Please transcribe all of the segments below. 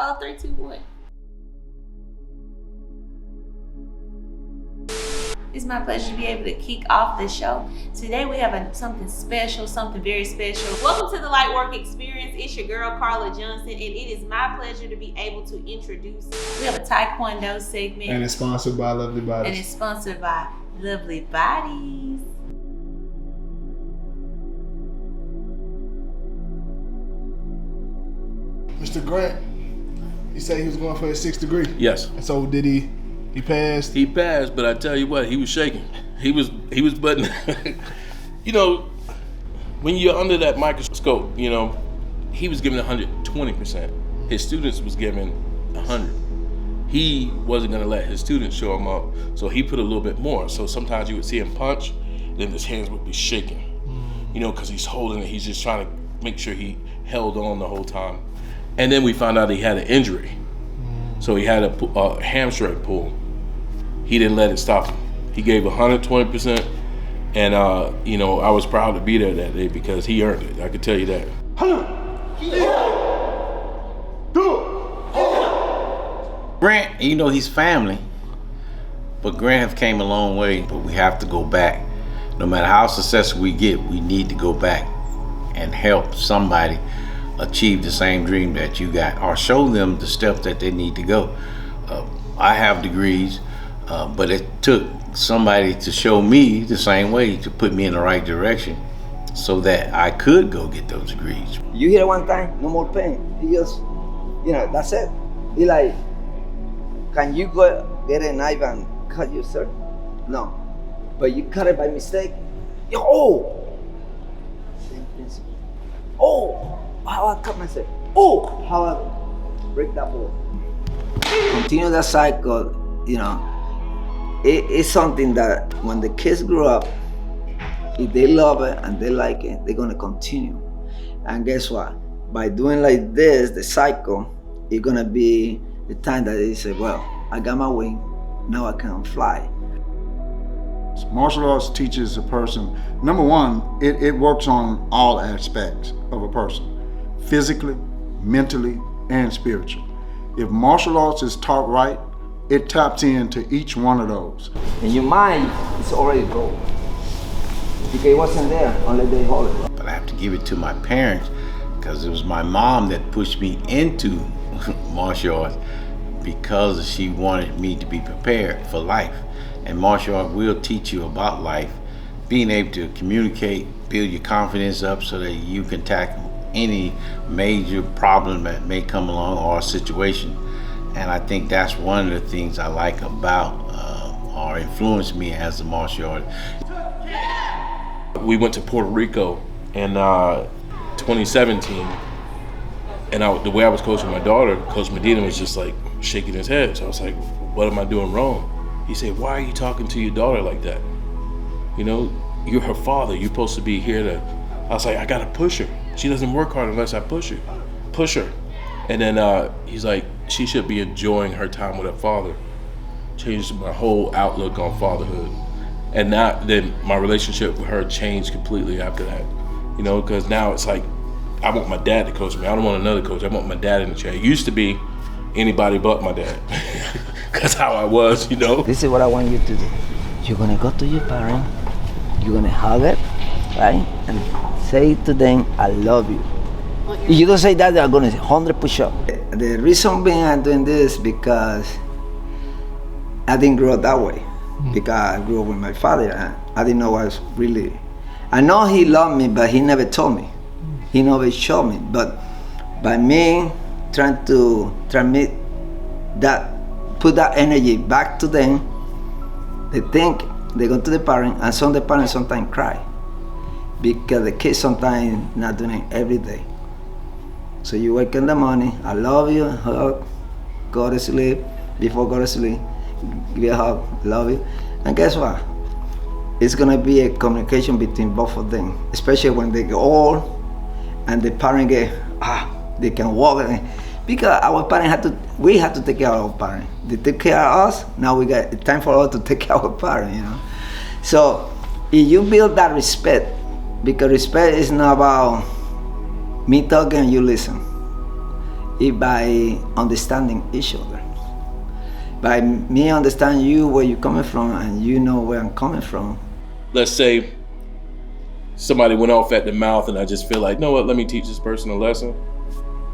Oh, 3, 2, 1. It's my pleasure to be able to kick off the show. Today we have something special, something very special. Welcome to the LightWork Experience. It's your girl, Carla Johnson, and it is my pleasure to be able to introduce. We have a Taekwondo segment. And it's sponsored by Lovely Bodies. And it's sponsored by Lovely Bodies. Mr. Grant, he said he was going for his 6th degree. Yes. And so did he? He passed? He passed, but I tell you what, he was shaking. He was butting. You know, when you're under that microscope, you know, he was giving 120%. His students was giving 100. He wasn't gonna let his students show him up, so he put a little bit more. So sometimes you would see him punch, then his hands would be shaking. You know, because he's holding it, he's just trying to make sure he held on the whole time. And then we found out he had an injury. So he had a hamstring pull. He didn't let it stop him. He gave 120%, and you know, I was proud to be there that day because he earned it. I can tell you that. Grant, you know, he's family, but Grant have came a long way, but we have to go back. No matter how successful we get, we need to go back and help somebody achieve the same dream that you got, or show them the steps that they need to go. I have degrees, but it took somebody to show me the same way, to put me in the right direction so that I could go get those degrees. You hit it one time, no more pain. He just, you know, that's it. He like, can you go get a knife and cut yourself? No. But you cut it by mistake. Oh! Same principle. Oh! How I cut myself. Oh! How I break that ball. Continue that cycle, you know. It's something that when the kids grow up, if they love it and they like it, they're gonna continue. And guess what? By doing like this, the cycle, it's gonna be the time that they say, well, I got my wing, now I can fly. Martial arts teaches a person, number one, it works on all aspects of a person, physically, mentally, and spiritually. If martial arts is taught right, it taps into each one of those. In your mind, it's already gold. Because it wasn't there unless they hold it. But I have to give it to my parents, because it was my mom that pushed me into martial arts, because she wanted me to be prepared for life. And martial art will teach you about life, being able to communicate, build your confidence up so that you can tackle any major problem that may come along or situation. And I think that's one of the things I like about or influenced me as a martial artist. We went to Puerto Rico in 2017, and the way I was coaching my daughter, Coach Medina was just like shaking his head. So I was like, what am I doing wrong? He said, why are you talking to your daughter like that? You know, you're her father. You're supposed to be here to... I was like, I gotta push her. She doesn't work hard unless I push her. Push her. And then he's like, she should be enjoying her time with her father. Changed my whole outlook on fatherhood. And then my relationship with her changed completely after that. You know, because now it's like, I want my dad to coach me. I don't want another coach. I want my dad in the chair. It used to be anybody but my dad. That's how I was, you know? This is what I want you to do. You're gonna go to your parent, you're gonna hug it, right? And say to them, I love you. If you don't say that, they're gonna say 100 push-up. The reason being I'm doing this because I didn't grow up that way. Because I grew up with my father. I didn't know I was really... I know he loved me, but he never told me. He never showed me. But by me trying to transmit that, put that energy back to them, they think, they go to the parent, and some of the parents sometimes cry because the kids sometimes not doing it every day. So you wake in the morning, I love you, hug, go to sleep, before go to sleep, give you a hug, love you. And guess what? It's gonna be a communication between both of them, especially when they get old and the parent get, they can walk. Because our parents we had to take care of our parents. They took care of us, now we got time for us to take care of our parents, you know? So if you build that respect, because respect is not about me talking and you listen. is by understanding each other. By me understand you, where you're coming from, and you know where I'm coming from. Let's say somebody went off at the mouth and I just feel like, you know what, let me teach this person a lesson.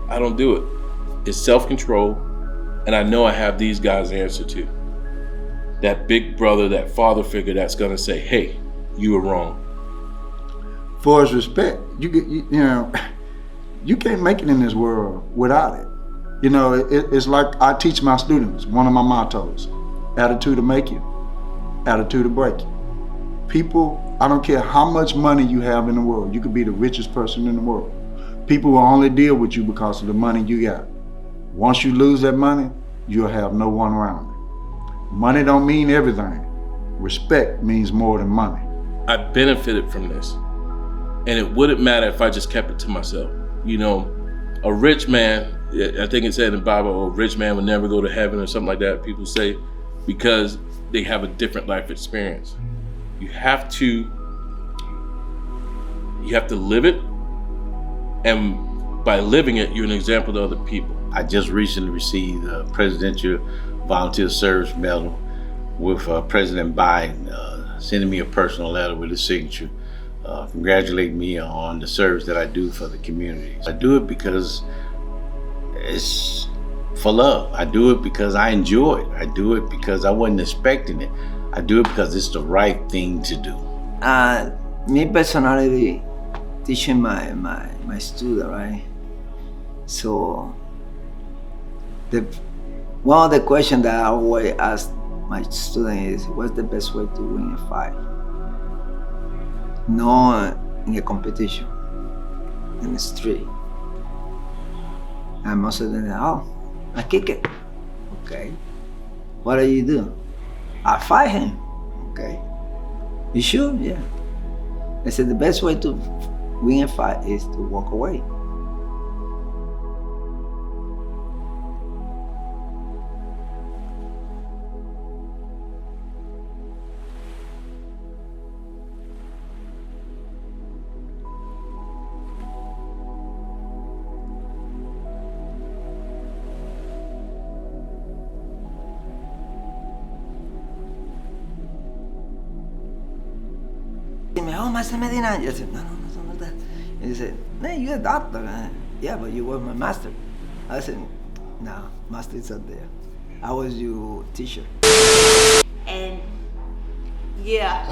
I don't do it. It's self-control, and I know I have these guys to answer to. That big brother, that father figure that's gonna say, hey, you were wrong. For his respect, you know, you can't make it in this world without it. You know, it's like I teach my students, one of my mottos, attitude to make you, attitude to break you. People, I don't care how much money you have in the world, you could be the richest person in the world. People will only deal with you because of the money you got. Once you lose that money, you'll have no one around it. Money don't mean everything. Respect means more than money. I benefited from this, and it wouldn't matter if I just kept it to myself. You know, a rich man, I think it said in the Bible, a rich man would never go to heaven or something like that, people say, because they have a different life experience. You have to live it, and by living it, you're an example to other people. I just recently received a Presidential Volunteer Service Medal with President Biden sending me a personal letter with his signature, congratulating me on the service that I do for the community. I do it because it's for love. I do it because I enjoy it. I do it because I wasn't expecting it. I do it because it's the right thing to do. Me personally, teaching my student, right? So one of the questions that I always ask my student is, what's the best way to win a fight? Not in a competition, in the street. And most of them say, oh, I kick it. Okay. What do you do? I fight him. Okay. You sure? Yeah. I said the best way to win a fight is to walk away. Oh, Master Medina. I said, no, it's not that. And he said, man, you're a doctor. Yeah, but you were my master. I said, no, master is up there. I was your teacher. And yeah.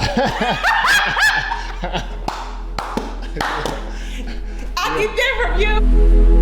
I get that from you.